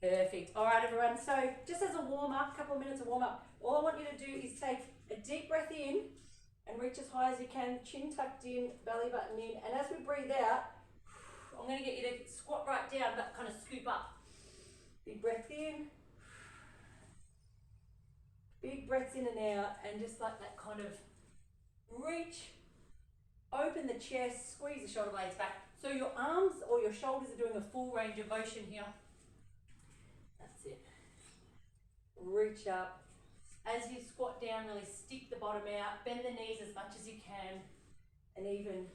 Perfect. All right, everyone. So just as a warm-up, a couple of minutes of warm-up, all I want you to do is take a deep breath in and reach as high as you can, chin tucked in, belly button in. And as we breathe out, I'm going to get you to squat right down, but kind of scoop up. Big breath in. Big breaths in and out, and just like that kind of reach, open the chest, squeeze the shoulder blades back. So your arms or your shoulders are doing a full range of motion here. That's it. Reach up. As you squat down, really stick the bottom out, bend the knees as much as you can, and even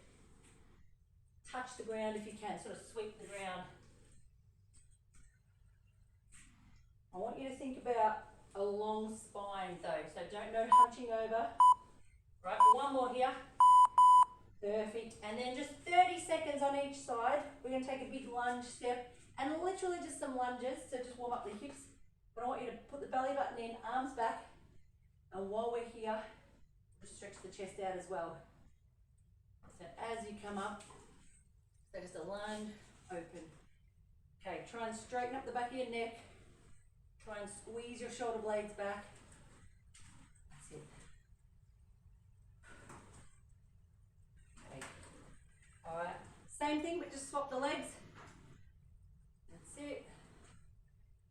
touch the ground if you can, sort of sweep the ground. I want you to think about a long spine though, so no hunching over. Right, one more here. Perfect. And then just 30 seconds on each side. We're going to take a big lunge step, and literally just some lunges, so just warm up the hips. But I want you to put the belly button in, arms back, and while we're here, just stretch the chest out as well. So as you come up, so just a lunge, open. Okay, try and straighten up the back of your neck. Try and squeeze your shoulder blades back. That's it. Okay. All right, same thing, but just swap the legs. That's it.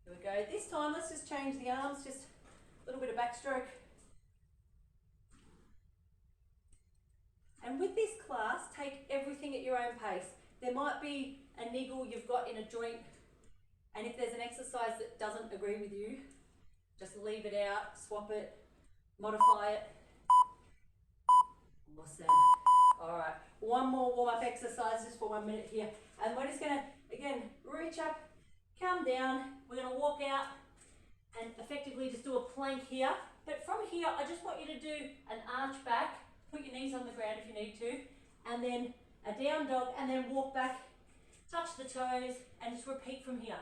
Here we go. This time, let's just change the arms, just a little bit of backstroke. And with this class, take everything at your own pace. There might be a niggle you've got in a joint, and if there's an exercise that doesn't agree with you, just leave it out, swap it, modify it. Awesome. All right, one more warm-up exercise just for 1 minute here. And we're just gonna, again, reach up, come down. We're gonna walk out and effectively just do a plank here. But from here, I just want you to do an arch back. Put your knees on the ground if you need to, and then a down dog, and then walk back, touch the toes, and just repeat from here.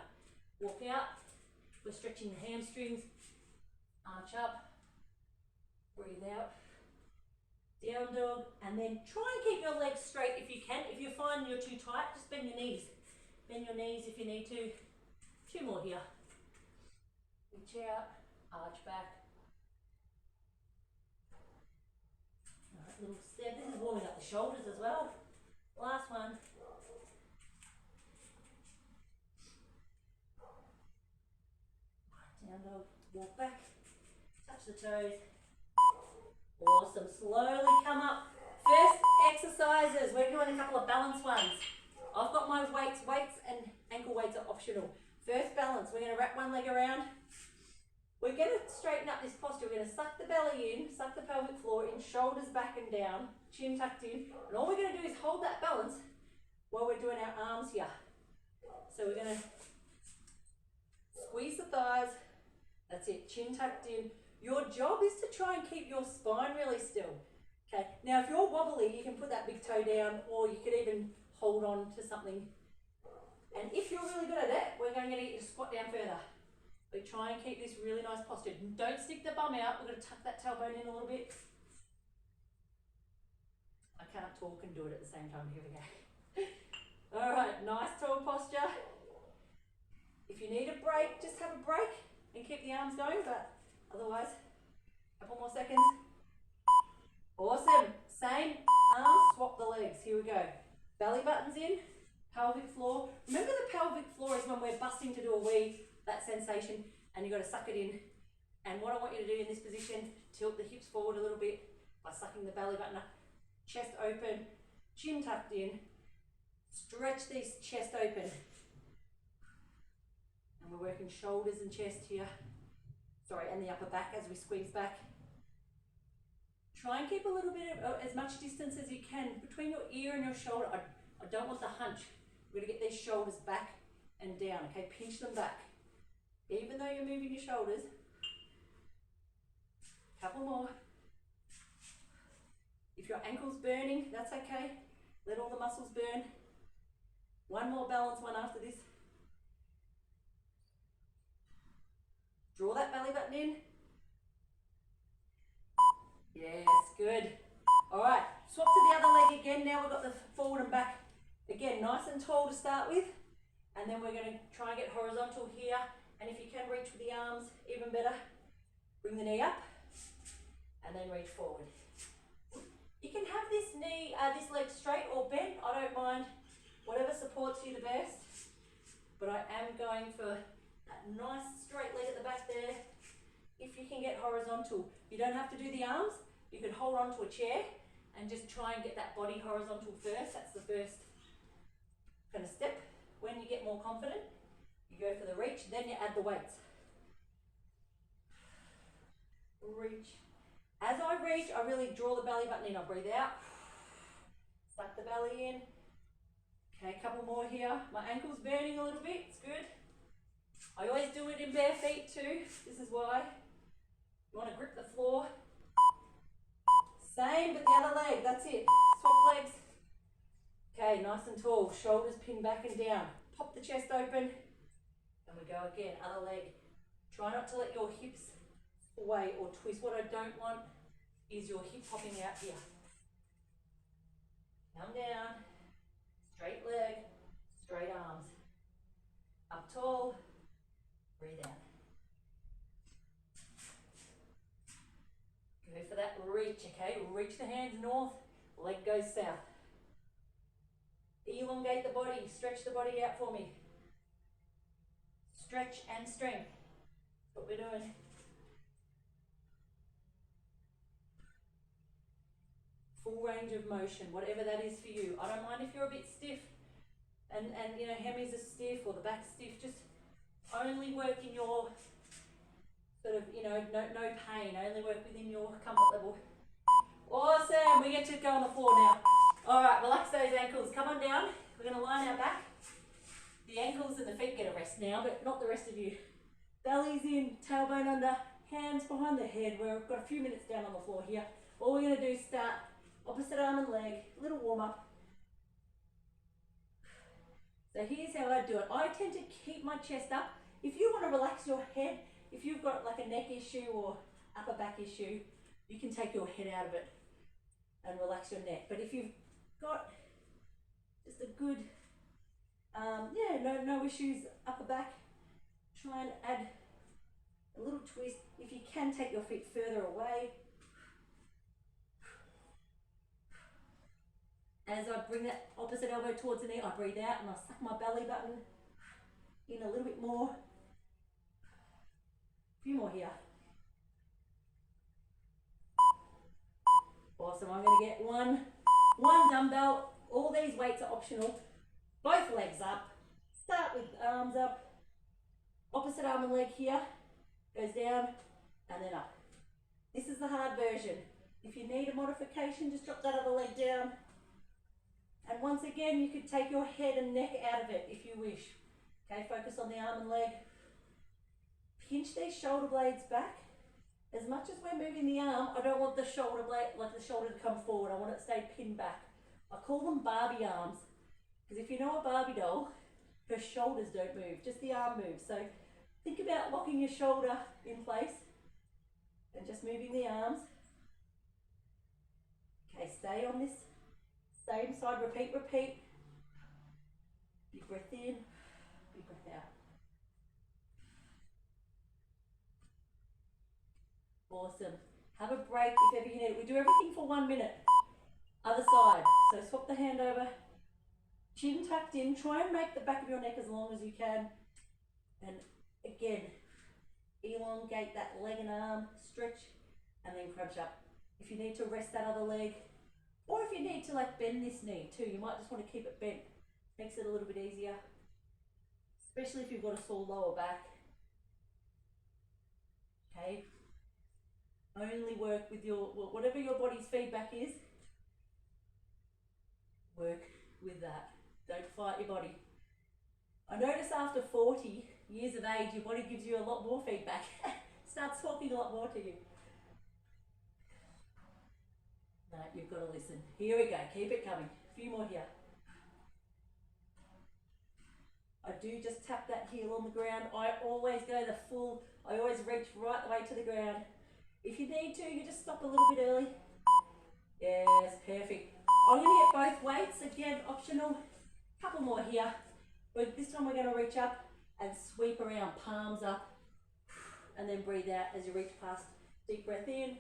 Walk out, we're stretching the hamstrings, arch up, breathe out, down dog, and then try and keep your legs straight if you can. If you find you're too tight, just bend your knees. Bend your knees if you need to. 2 more here. Reach out, arch back. Little step. This is warming up the shoulders as well. Last one. Down dog, walk back, touch the toes. Awesome. Slowly come up. First exercises. We're doing a couple of balance ones. I've got my weights. Weights and ankle weights are optional. First balance. We're going to wrap one leg around. We're going to straighten up this posture. We're going to suck the belly in, suck the pelvic floor in, shoulders back and down, chin tucked in. And all we're going to do is hold that balance while we're doing our arms here. So we're going to squeeze the thighs. That's it, chin tucked in. Your job is to try and keep your spine really still. Okay, now if you're wobbly, you can put that big toe down, or you could even hold on to something. And if you're really good at it, we're going to get you to squat down further. But try and keep this really nice posture. Don't stick the bum out. We're going to tuck that tailbone in a little bit. I can't talk and do it at the same time. Here we go. All right, nice tall posture. If you need a break, just have a break and keep the arms going, but otherwise, a couple more seconds. Awesome. Same arms, swap the legs. Here we go. Belly buttons in, pelvic floor. Remember, the pelvic floor is when we're busting to do a wee. That sensation, and you've got to suck it in. And what I want you to do in this position, tilt the hips forward a little bit by sucking the belly button up, chest open, chin tucked in, stretch this chest open. And we're working shoulders and chest here. Sorry, and the upper back as we squeeze back. Try and keep a little bit of as much distance as you can between your ear and your shoulder. I don't want the hunch. We're going to get these shoulders back and down, okay? Pinch them back. Even though you're moving your shoulders. Couple more. If your ankle's burning, that's okay. Let all the muscles burn. One more balance one after this. Draw that belly button in. Yes, good. All right, swap to the other leg again. Now we've got the forward and back. Again, nice and tall to start with. And then we're going to try and get horizontal here And if you can reach with the arms, even better. Bring the knee up and then reach forward. You can have this knee, this leg straight or bent. I don't mind, whatever supports you the best. But I am going for that nice straight leg at the back there. If you can get horizontal, you don't have to do the arms. You can hold on to a chair and just try and get that body horizontal first. That's the first kind of step. When you get more confident, you go for the reach, then you add the weights. Reach. As I reach, I really draw the belly button in. I breathe out, suck the belly in. Okay, a couple more here. My ankle's burning a little bit, it's good. I always do it in bare feet too. This is why. You want to grip the floor. Same, but the other leg, that's it. Swap legs. Okay, nice and tall. Shoulders pinned back and down. Pop the chest open. And we go again, other leg. Try not to let your hips away or twist. What I don't want is your hip popping out here. Come down. Straight leg, straight arms. Up tall. Breathe out. Go for that reach, okay? Reach the hands north, leg goes south. Elongate the body, stretch the body out for me. Stretch and strength. That's what we're doing. Full range of motion, whatever that is for you. I don't mind if you're a bit stiff and you know, hemis are stiff or the back's stiff. Just only work in your sort of, you know, no pain. Only work within your comfort level. Awesome, we get to go on the floor now. All right, relax those ankles. Come on down. We're going to line our back. The ankles and the feet get a rest now, but not the rest of you. Belly's in, tailbone under, hands behind the head. We've got a few minutes down on the floor here. All we're going to do is start opposite arm and leg, little warm up. So here's how I do it. I tend to keep my chest up. If you want to relax your head, if you've got like a neck issue or upper back issue, you can take your head out of it and relax your neck. But if you've got just a good, no issues upper back, try and add a little twist. If you can, take your feet further away. As I bring that opposite elbow towards the knee, I breathe out and I suck my belly button in a little bit more. A few more here. Awesome, I'm going to get one dumbbell. All these weights are optional. Both legs up. Start with arms up. Opposite arm and leg here. Goes down and then up. This is the hard version. If you need a modification, just drop that other leg down. And once again, you could take your head and neck out of it if you wish. Okay, focus on the arm and leg. Pinch these shoulder blades back. As much as we're moving the arm, I don't want the shoulder blade, like the shoulder to come forward. I want it to stay pinned back. I call them Barbie arms. Because if you know a Barbie doll, her shoulders don't move, just the arm moves. So think about locking your shoulder in place and just moving the arms. Okay, stay on this same side, repeat. Big breath in, big breath out. Awesome. Have a break if ever you need it. We do everything for 1 minute. Other side. So swap the hand over. Chin tucked in. Try and make the back of your neck as long as you can. And again, elongate that leg and arm, stretch, and then crunch up. If you need to rest that other leg, or if you need to like bend this knee too, you might just want to keep it bent. Makes it a little bit easier, especially if you've got a sore lower back. Okay. Only work with your, well, whatever your body's feedback is, work with that. Don't fight your body. I notice after 40 years of age, your body gives you a lot more feedback. Starts talking a lot more to you. No, you've got to listen. Here we go, keep it coming. A few more here. I do just tap that heel on the ground. I always go the full, I always reach right the way to the ground. If you need to, you just stop a little bit early. Yes, perfect. I'm going to get both weights, again, optional. Couple more here. But this time we're going to reach up and sweep around, palms up, and then breathe out as you reach past. Deep breath in,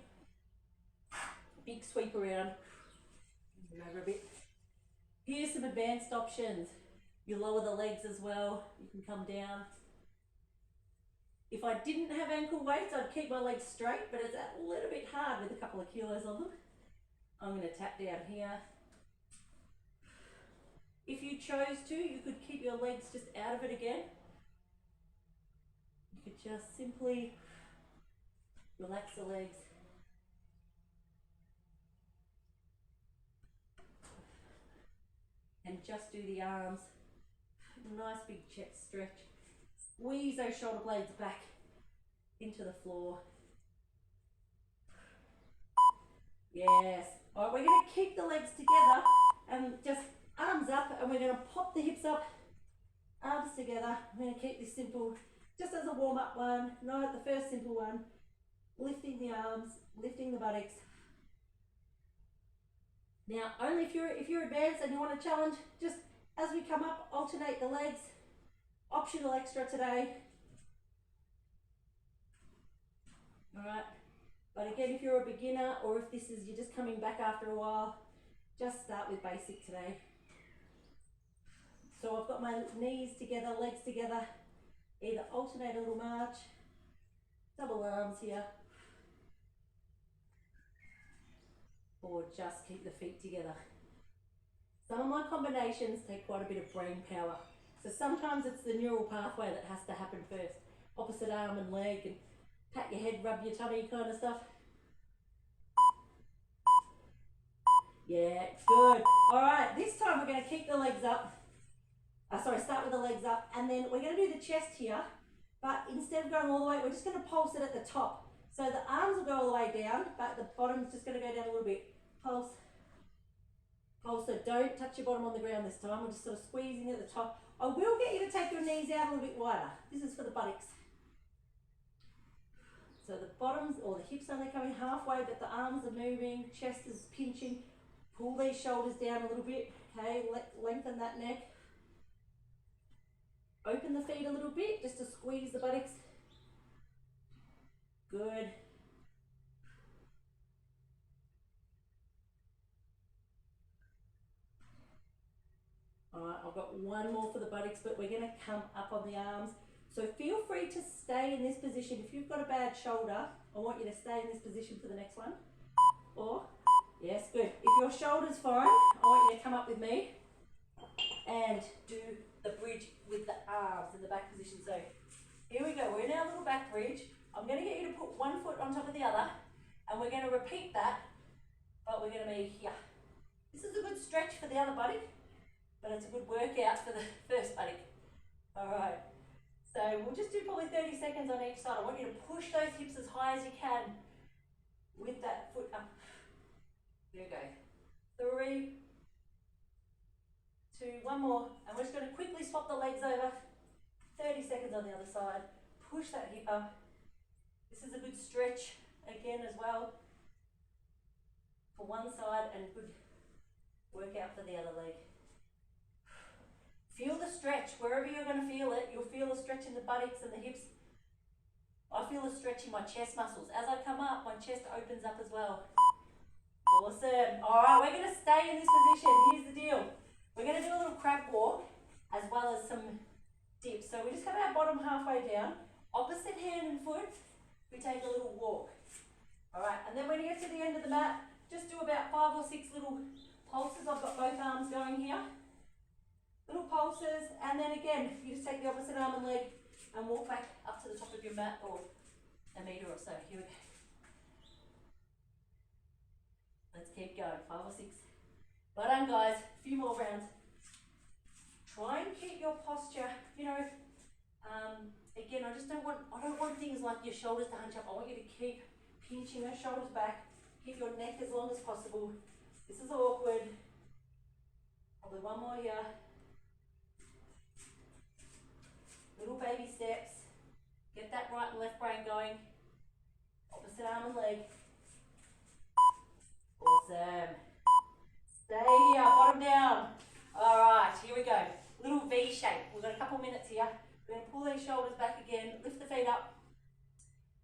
big sweep around, and over a bit. Here's some advanced options. You lower the legs as well, you can come down. If I didn't have ankle weights, I'd keep my legs straight, but it's a little bit hard with a couple of kilos on them. I'm going to tap down here. If you chose to, you could keep your legs just out of it again. You could just simply relax the legs. And just do the arms. Nice big chest stretch. Squeeze those shoulder blades back into the floor. Yes. All right, we're going to keep the legs together and just arms up, and we're going to pop the hips up, arms together. I'm going to keep this simple, just as a warm-up one. No, the first simple one. Lifting the arms, lifting the buttocks. Now, only if you're advanced and you want to challenge, just as we come up, alternate the legs. Optional extra today. All right. But again, if you're a beginner or if this is, you're just coming back after a while, just start with basic today. So I've got my knees together, legs together, either alternate a little march, double arms here, or just keep the feet together. Some of my combinations take quite a bit of brain power. So sometimes it's the neural pathway that has to happen first. Opposite arm and leg, and pat your head, rub your tummy kind of stuff. Yeah, good. All right, this time we're going to keep the legs up. Start with the legs up, and then we're going to do the chest here, but instead of going all the way, we're just going to pulse it at the top. So the arms will go all the way down, but the bottom's just going to go down a little bit. Pulse. Pulse, so don't touch your bottom on the ground this time. We're just sort of squeezing at the top. I will get you to take your knees out a little bit wider. This is for the buttocks. So the bottoms or the hips only coming halfway, but the arms are moving, chest is pinching. Pull these shoulders down a little bit, okay? Lengthen that neck. Open the feet a little bit, just to squeeze the buttocks. Good. All right, I've got one more for the buttocks, but we're gonna come up on the arms. So feel free to stay in this position. If you've got a bad shoulder, I want you to stay in this position for the next one. Or, yes, good. If your shoulder's fine, I want you to come up with me and do the bridge with the arms in the back position. So here we go, we're in our little back bridge. I'm going to get you to put one foot on top of the other, and we're going to repeat that, but we're going to be here. This is a good stretch for the other buttock, but it's a good workout for the first buttock. All right, so we'll just do probably 30 seconds on each side. I want you to push those hips as high as you can with that foot up. Here we go. 3, 2, one more, and we're just going to quickly swap the legs over. 30 seconds on the other side. Push that hip up. This is a good stretch again as well for one side, and good workout for the other leg. Feel the stretch wherever you're going to feel it. You'll feel a stretch in the buttocks and the hips. I feel a stretch in my chest muscles. As I come up, my chest opens up as well. Awesome. All right, we're going to stay in this position. Here's the deal. We're going to do a little crab walk as well as some dips. So we just have our bottom halfway down. Opposite hand and foot, we take a little walk. All right, and then when you get to the end of the mat, just do about 5 or 6 little pulses. I've got both arms going here. Little pulses, and then again, you just take the opposite arm and leg and walk back up to the top of your mat, or a metre or so. Here we go. Let's keep going, 5 or 6. Well done, guys. A few more rounds. Try and keep your posture, again, I don't want things like your shoulders to hunch up. I want you to keep pinching those shoulders back. Keep your neck as long as possible. This is awkward. Probably one more here. Little baby steps. Get that right and left brain going. Opposite arm and leg. Awesome. Stay here, bottom down. All right, here we go. Little V shape. We've got a couple minutes here. We're going to pull these shoulders back again, lift the feet up.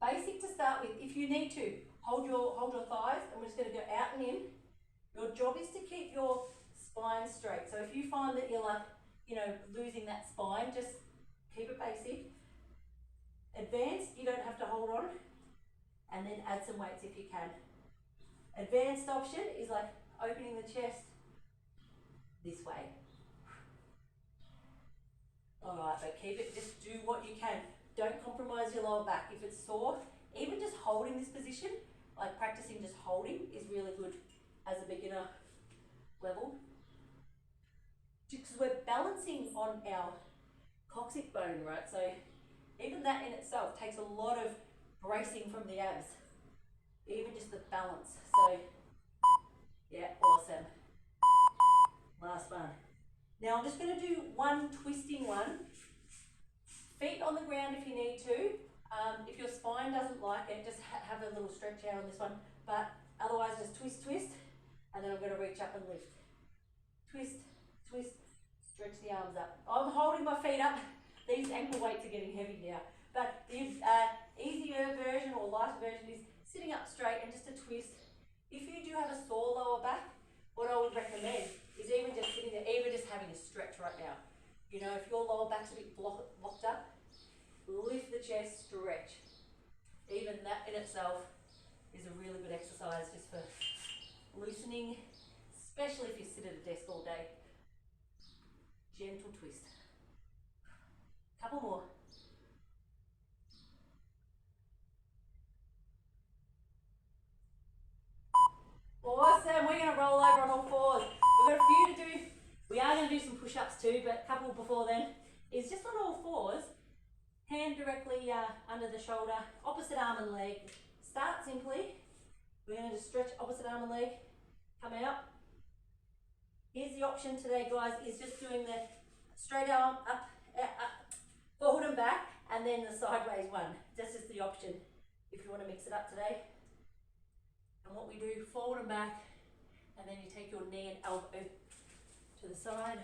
Basic to start with. If you need to, hold your thighs, and we're just going to go out and in. Your job is to keep your spine straight. So if you find that you're like, losing that spine, just keep it basic. Advanced, you don't have to hold on, and then add some weights if you can. Advanced option is like opening the chest this way. Alright, but keep it, just do what you can. Don't compromise your lower back. If it's sore, even just holding this position, like practicing just holding, is really good as a beginner level. Because we're balancing on our coccyx bone, right? So even that in itself takes a lot of bracing from the abs. Even just the balance. So yeah, awesome. Last one. Now I'm just going to do one twisting one. Feet on the ground if you need to. If your spine doesn't like it, just have a little stretch out on this one. But otherwise just twist, twist. And then I'm going to reach up and lift. Twist, twist, stretch the arms up. I'm holding my feet up. These ankle weights are getting heavy now. But the easier version or lighter version is sitting up straight and just a twist. If you do have a sore lower back, what I would recommend is even just sitting there, even just having a stretch right now. If your lower back's a bit locked up, lift the chest, stretch. Even that in itself is a really good exercise just for loosening, especially if you sit at a desk all day. Gentle twist. Couple more. Awesome, we're going to roll over on all fours. We've got a few to do. We are going to do some push-ups too, but a couple before then is just on all fours. Hand directly under the shoulder, opposite arm and leg. Start simply. We're going to just stretch opposite arm and leg, come out. Here's the option today, guys, is just doing the straight arm up, forward and back, and then the sideways one. That's just the option if you want to mix it up today. And what we do, forward and back, and then you take your knee and elbow to the side.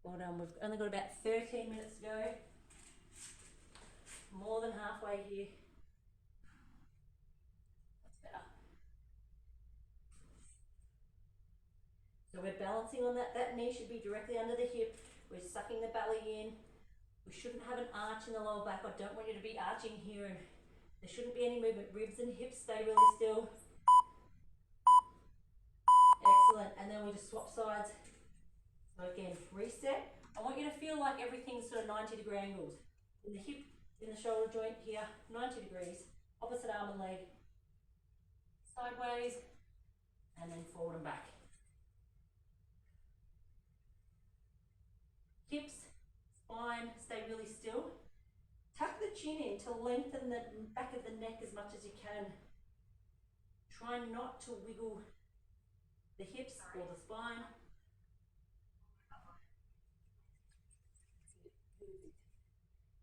Well done, we've only got about 13 minutes to go. More than halfway here. That's better. So we're balancing on that. That knee should be directly under the hip. We're sucking the belly in. We shouldn't have an arch in the lower back. I don't want you to be arching here, and there shouldn't be any movement. Ribs and hips stay really still. Excellent. And then we just swap sides. So again, reset. I want you to feel like everything's sort of 90-degree angles. In the hip, in the shoulder joint here, 90 degrees. Opposite arm and leg. Sideways. And then forward and back. Hips, spine, stay really still. Tuck the chin in to lengthen the back of the neck as much as you can. Try not to wiggle the hips or the spine.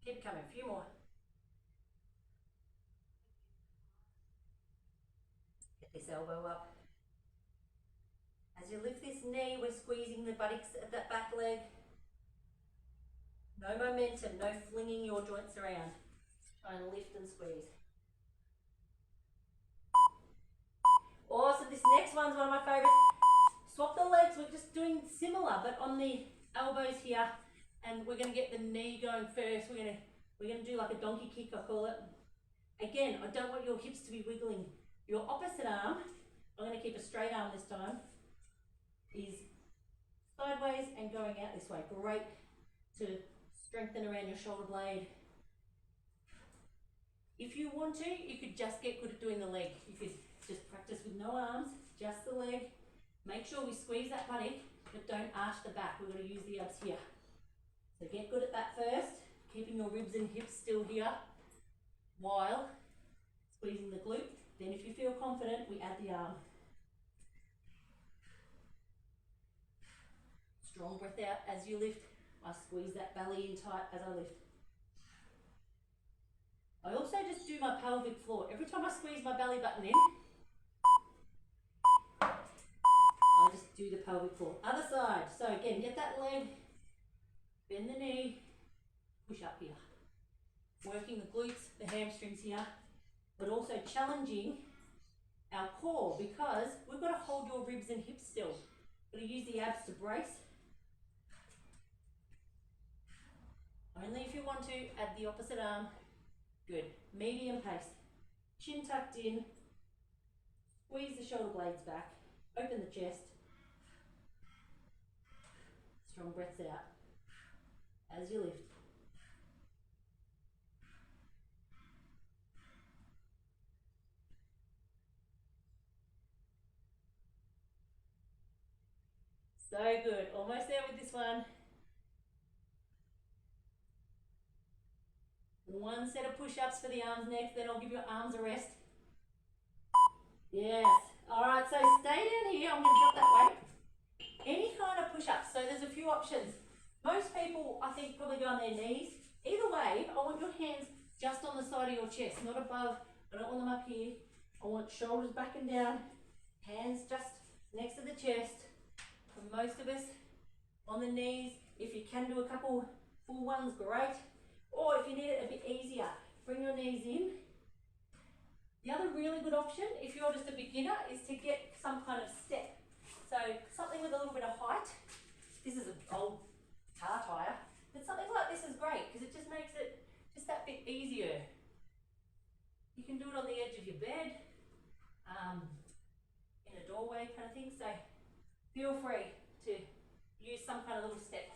Keep coming, a few more. Get this elbow up. As you lift this knee, we're squeezing the buttocks at that back leg. No momentum, no flinging your joints around. Try and lift and squeeze. Awesome, this next one's one of my favorites. Swap the legs, we're just doing similar, but on the elbows here, and we're gonna get the knee going first. We're gonna do like a donkey kick, I call it. Again, I don't want your hips to be wiggling. Your opposite arm, I'm gonna keep a straight arm this time, is sideways and going out this way. Great to strengthen around your shoulder blade. If you want to, you could just get good at doing the leg. You could just practice with no arms, just the leg. Make sure we squeeze that buttock, but don't arch the back. We're going to use the abs here. So get good at that first, keeping your ribs and hips still here while squeezing the glute. Then if you feel confident, we add the arm. Strong breath out as you lift. I squeeze that belly in tight as I lift. I also just do my pelvic floor. Every time I squeeze my belly button in, I just do the pelvic floor. Other side. So again, get that leg bend the knee, push up here. Working the glutes, the hamstrings here, but also challenging our core because we've got to hold your ribs and hips still. We've got to use the abs to brace. Only if you want to, add the opposite arm. Good. Medium pace. Chin tucked in. Squeeze the shoulder blades back. Open the chest. Strong breaths out as you lift. So good. Almost there with this one. One set of push-ups for the arms next, then I'll give your arms a rest. Yes. All right, so stay down here. I'm going to drop that weight. Any kind of push-ups. So there's a few options. Most people, I think, probably go on their knees. Either way, I want your hands just on the side of your chest, not above. I don't want them up here. I want shoulders back and down, hands just next to the chest. For most of us, on the knees. If you can do a couple full ones, great. Or if you need it a bit easier, bring your knees in. The other really good option, if you're just a beginner, is to get some kind of step. So something with a little bit of height. This is an old car tire, but something like this is great because it just makes it just that bit easier. You can do it on the edge of your bed, in a doorway kind of thing. So feel free to use some kind of little step.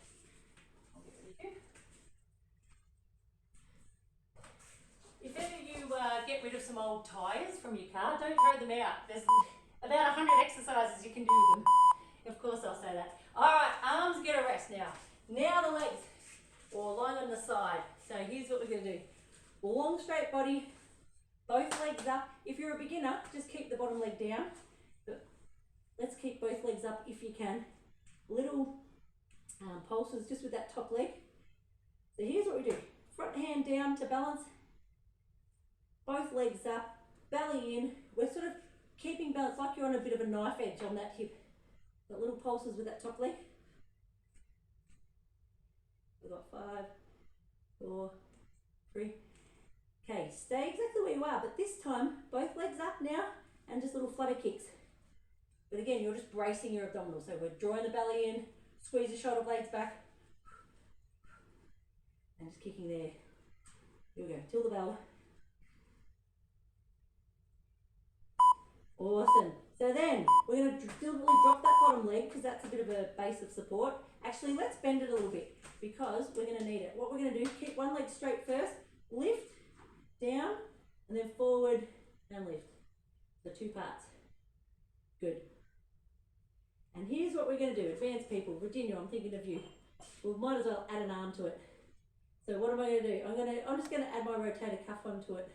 I'll get rid of you. If ever you get rid of some old tyres from your car, don't throw them out. There's about 100 exercises you can do with them. Of course I'll say that. Alright, arms get a rest now. Now the legs, or lying on the side. So here's what we're going to do. Long straight body, both legs up. If you're a beginner, just keep the bottom leg down. But let's keep both legs up if you can. Little pulses just with that top leg. So here's what we do. Front hand down to balance. Both legs up, belly in. We're sort of keeping balance like you're on a bit of a knife edge on that hip. Got little pulses with that top leg. We've got 5, 4, 3. Okay, stay exactly where you are, but this time, both legs up now, and just little flutter kicks. But again, you're just bracing your abdominals. So we're drawing the belly in, squeeze the shoulder blades back, and just kicking there. Here we go, till the bell. Awesome. So then we're going to deliberately drop that bottom leg because that's a bit of a base of support. Actually, let's bend it a little bit because we're going to need it. What we're going to do, keep one leg straight first, lift, down, and then forward and lift. The two parts. Good. And here's what we're going to do. Advanced people, Virginia, I'm thinking of you. We might as well add an arm to it. So what am I going to do? I'm just going to add my rotator cuff onto it.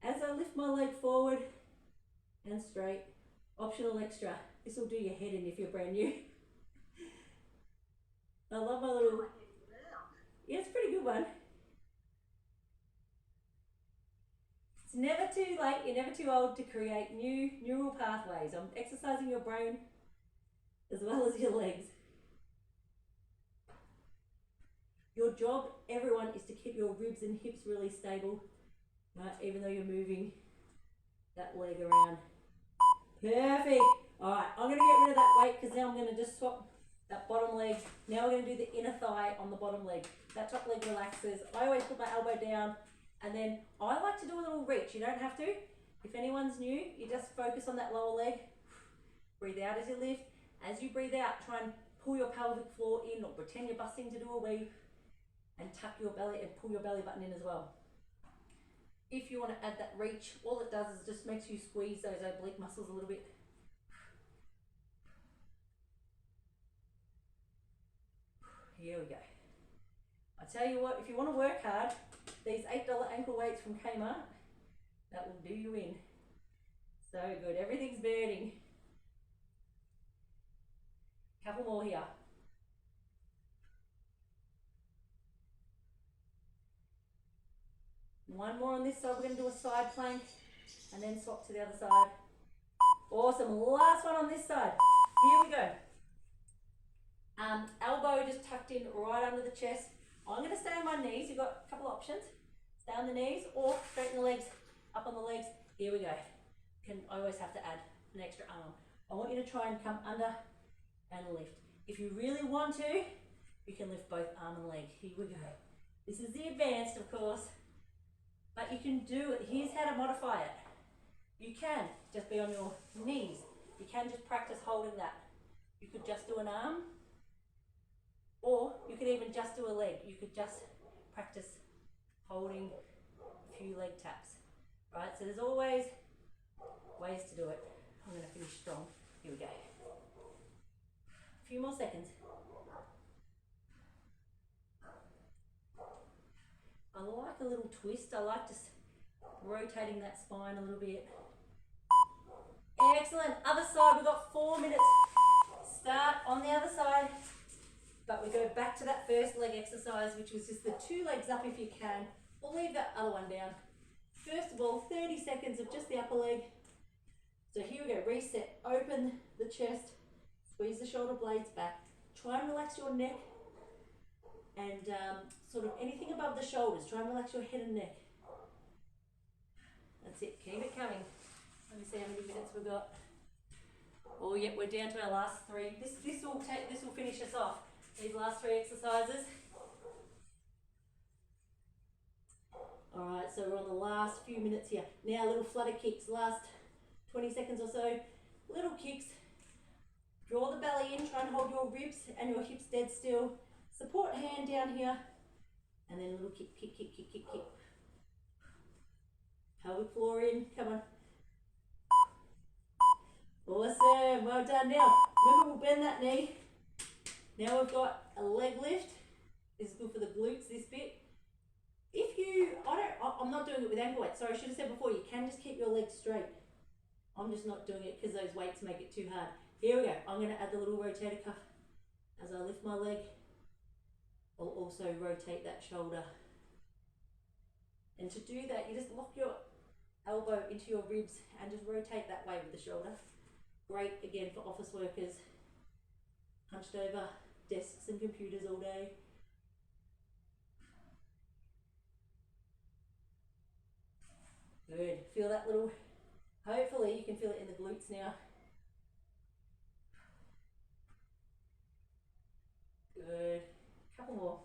As I lift my leg forward and straight, optional extra. This will do your head in if you're brand new. I love my little, yeah, it's a pretty good one. It's never too late, you're never too old to create new neural pathways. I'm exercising your brain as well as your legs. Your job, everyone, is to keep your ribs and hips really stable, right? Even though you're moving that leg around. Perfect. All right, I'm going to get rid of that weight because now I'm going to just swap that bottom leg. Now we're going to do the inner thigh on the bottom leg. That top leg relaxes. I always put my elbow down, and then I like to do a little reach. You don't have to. If anyone's new, you just focus on that lower leg. Breathe out as you lift. As you breathe out, try and pull your pelvic floor in, or pretend you're busting to do a weave, and tuck your belly and pull your belly button in as well. If you want to add that reach, all it does is just makes you squeeze those oblique muscles a little bit. Here we go. I tell you what, if you want to work hard, these $8 ankle weights from Kmart, that will do you in. So good, everything's burning. Couple more here. One more on this side. We're going to do a side plank and then swap to the other side. Awesome. Last one on this side. Here we go. Elbow just tucked in right under the chest. I'm going to stay on my knees. You've got a couple of options. Stay on the knees or straighten the legs, up on the legs. Here we go. I always have to add an extra arm. I want you to try and come under and lift. If you really want to, you can lift both arm and leg. Here we go. This is the advanced, of course, but you can do it. Here's how to modify it. You can just be on your knees. You can just practice holding that. You could just do an arm, or you could even just do a leg. You could just practice holding a few leg taps, right? So there's always ways to do it. I'm going to finish strong. Here we go. A few more seconds. I like a little twist. I like just rotating that spine a little bit. Excellent. Other side. We've got 4 minutes. Start on the other side. But we go back to that first leg exercise, which was just the 2 legs up if you can. We'll leave that other one down. First of all, 30 seconds of just the upper leg. So here we go. Reset. Open the chest. Squeeze the shoulder blades back. Try and relax your neck and sort of anything above the shoulders. Try and relax your head and neck. That's it. Keep it coming. Let me see how many minutes we've got. Oh, yep, we're down to our last 3. This will finish us off. These last 3 exercises. All right, so we're on the last few minutes here. Now, little flutter kicks. Last 20 seconds or so. Little kicks. Draw the belly in. Try and hold your ribs and your hips dead still. Support hand down here. And then a little kick, kick, kick, kick, kick, kick. Pelvic floor in. Come on. Awesome. Well done. Now, remember, we'll bend that knee. Now we've got a leg lift. This is good for the glutes, this bit. If you, I'm not doing it with ankle weights. Sorry, I should have said before, you can just keep your legs straight. I'm just not doing it because those weights make it too hard. Here we go. I'm going to add the little rotator cuff as I lift my leg. I'll also rotate that shoulder. And to do that, you just lock your elbow into your ribs and just rotate that way with the shoulder. Great, again, for office workers, hunched over desks and computers all day. Good. Feel that little, hopefully you can feel it in the glutes now. Good. Couple more.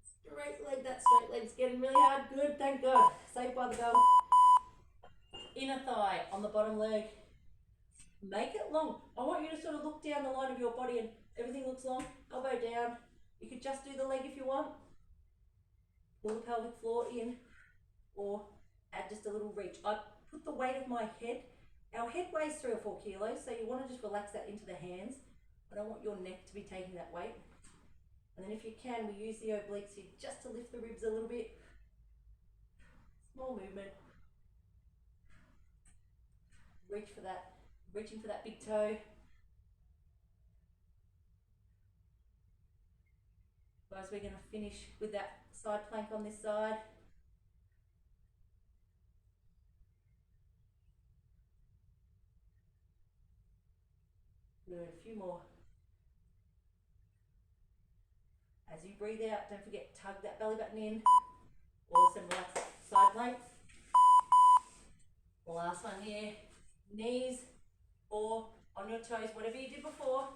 Straight leg, that straight leg's getting really hard. Good, thank God. Saved by the bell. Inner thigh on the bottom leg. Make it long. I want you to sort of look down the line of your body and everything looks long. Elbow down. You could just do the leg if you want. Pull the pelvic floor in or add just a little reach. I put the weight of my head. Our head weighs 3 or 4 kilos, so you want to just relax that into the hands. I don't want your neck to be taking that weight. And then if you can, we use the obliques here just to lift the ribs a little bit. Small movement. Reach for that, reaching for that big toe. Guys, we're going to finish with that side plank on this side. Good, a few more. As you breathe out, don't forget, tug that belly button in. Awesome, relax, side plank. The last one here, knees or on your toes, whatever you did before,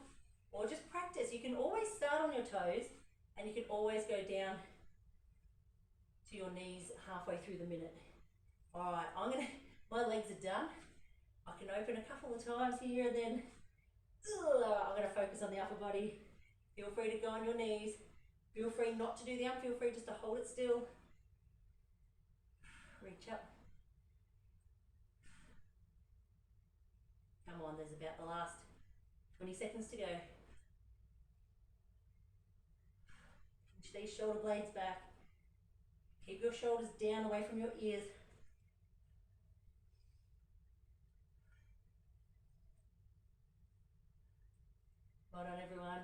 or just practice. You can always start on your toes and you can always go down to your knees halfway through the minute. All right, my legs are done. I can open a couple of times here and then I'm going to focus on the upper body. Feel free to go on your knees. Feel free not to do the arm. Feel free just to hold it still. Reach up. Come on, there's about the last 20 seconds to go. Push these shoulder blades back. Keep your shoulders down away from your ears. Well done, everyone.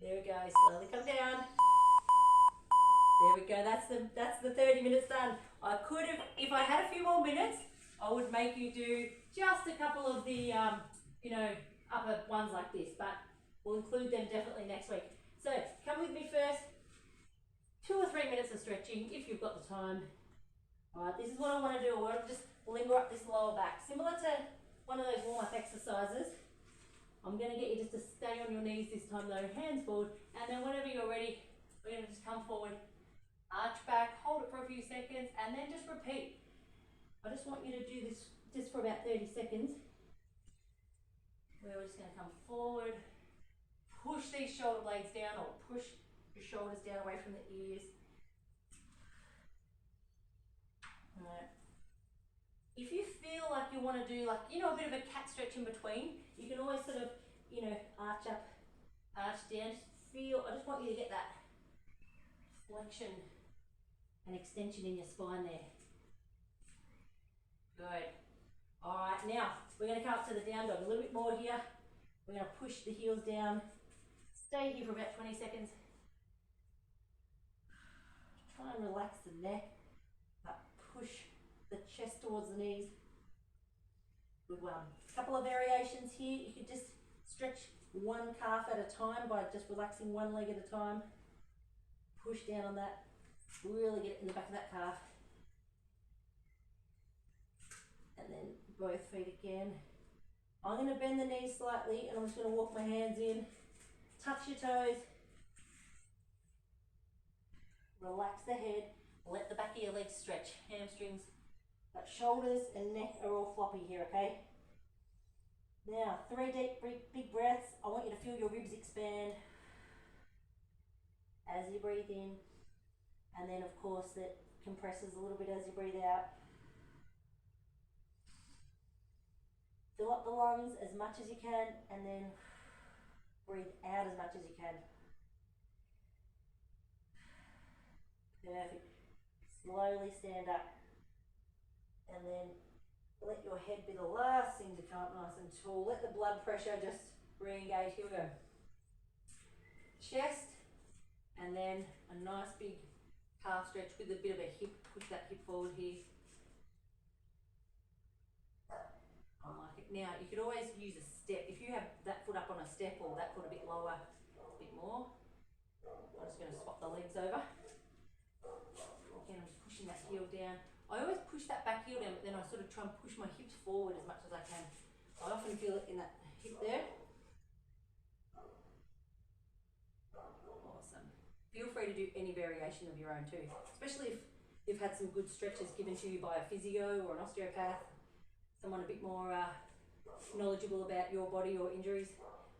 There we go, slowly come down. There we go. That's the 30 minutes done. I could have, if I had a few more minutes, I would make you do just a couple of the, you know, upper ones like this, but we'll include them definitely next week. So come with me first. 2 or 3 minutes of stretching if you've got the time. All right, this is what I want to do. I want to just linger up this lower back. Similar to one of those warm-up exercises. I'm going to get you just to stay on your knees this time though, hands forward, and then whenever you're ready, we're going to just come forward, arch back, hold it for a few seconds, and then just repeat. I just want you to do this just for about 30 seconds. Where we're just going to come forward, push these shoulder blades down, or push your shoulders down away from the ears. All right. If you feel like you want to do like, you know, a bit of a cat stretch in between, you can always sort of, you know, arch up, arch down. I just want you to get that flexion and extension in your spine there. Good. All right, now we're going to come up to the down dog a little bit more here. We're going to push the heels down. Stay here for about 20 seconds. Try and relax the neck, but push the chest towards the knees. Good one. A couple of variations here. You could just stretch one calf at a time by just relaxing one leg at a time. Push down on that. Really get it in the back of that calf. And then both feet again. I'm going to bend the knees slightly and I'm just going to walk my hands in. Touch your toes. Relax the head. Let the back of your legs stretch. Hamstrings. But shoulders and neck are all floppy here, okay? Now, 3 deep, big breaths. I want you to feel your ribs expand as you breathe in. And then, of course, that compresses a little bit as you breathe out. Fill up the lungs as much as you can, and then breathe out as much as you can. Perfect. Slowly stand up. And then let your head be the last thing to come up nice and tall. Let the blood pressure just re-engage. Here we go. Chest, and then a nice big calf stretch with a bit of a hip. Push that hip forward here. I like it. Now, you could always use a step. If you have that foot up on a step or that foot a bit lower, a bit more. I'm just going to swap the legs over. Again, I'm just pushing that heel down. I always push that back heel down, but then I sort of try and push my hips forward as much as I can. I often feel it in that hip there. Awesome. Feel free to do any variation of your own too, especially if you've had some good stretches given to you by a physio or an osteopath, someone a bit more knowledgeable about your body or injuries.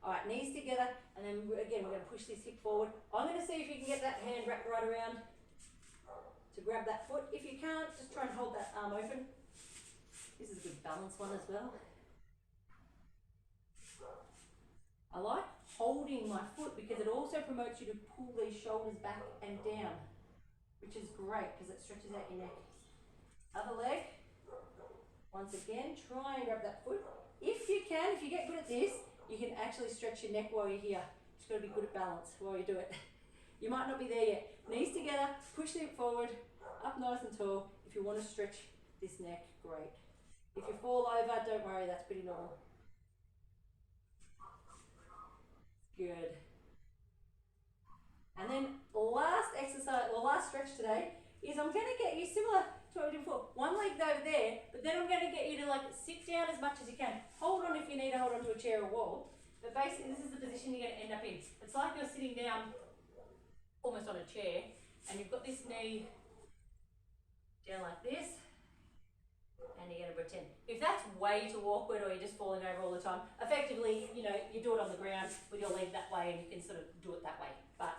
All right, knees together, and then again, we're going to push this hip forward. I'm going to see if you can get that hand wrapped right around to grab that foot. If you can't, just try and hold that arm open. This is a good balance one as well. I like holding my foot because it also promotes you to pull these shoulders back and down, which is great because it stretches out your neck. Other leg. Once again, try and grab that foot. If you can, if you get good at this, you can actually stretch your neck while you're here. Just got to be good at balance while you do it. You might not be there yet. Knees together, push the hip forward, up nice and tall. If you want to stretch this neck, great. If you fall over, don't worry, that's pretty normal. Good. And then last exercise, or last stretch today, is I'm going to get you similar to what we did before. One leg over there, but then I'm going to get you to like sit down as much as you can. Hold on if you need to hold on to a chair or wall. But basically, this is the position you're going to end up in. It's like you're sitting down almost on a chair, and you've got this knee down like this, and you're going to pretend. If that's way too awkward or you're just falling over all the time, effectively, you know, you do it on the ground with your leg that way and you can sort of do it that way. But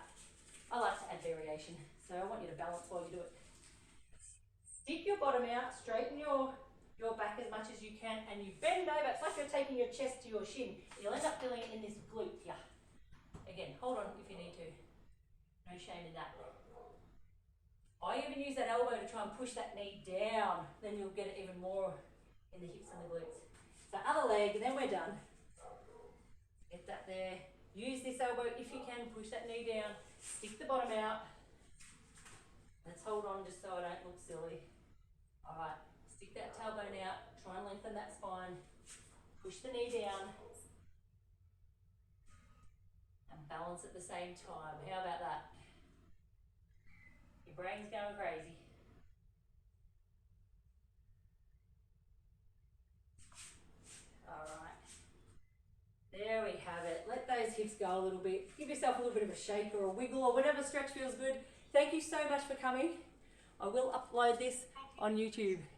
I like to add variation, so I want you to balance while you do it. Stick your bottom out, straighten your back as much as you can, and you bend over. It's like you're taking your chest to your shin. You'll end up feeling it in this glute here. Again, hold on if you need to. No shame in that. I even use that elbow to try and push that knee down. Then you'll get it even more in the hips and the glutes. So other leg, and then we're done. Get that there. Use this elbow if you can. Push that knee down. Stick the bottom out. Let's hold on just so I don't look silly. All right, stick that tailbone out, try and lengthen that spine, push the knee down, and balance at the same time. How about that? Your brain's going crazy. All right, there we have it. Let those hips go a little bit. Give yourself a little bit of a shake or a wiggle or whatever stretch feels good. Thank you so much for coming. I will upload this on YouTube.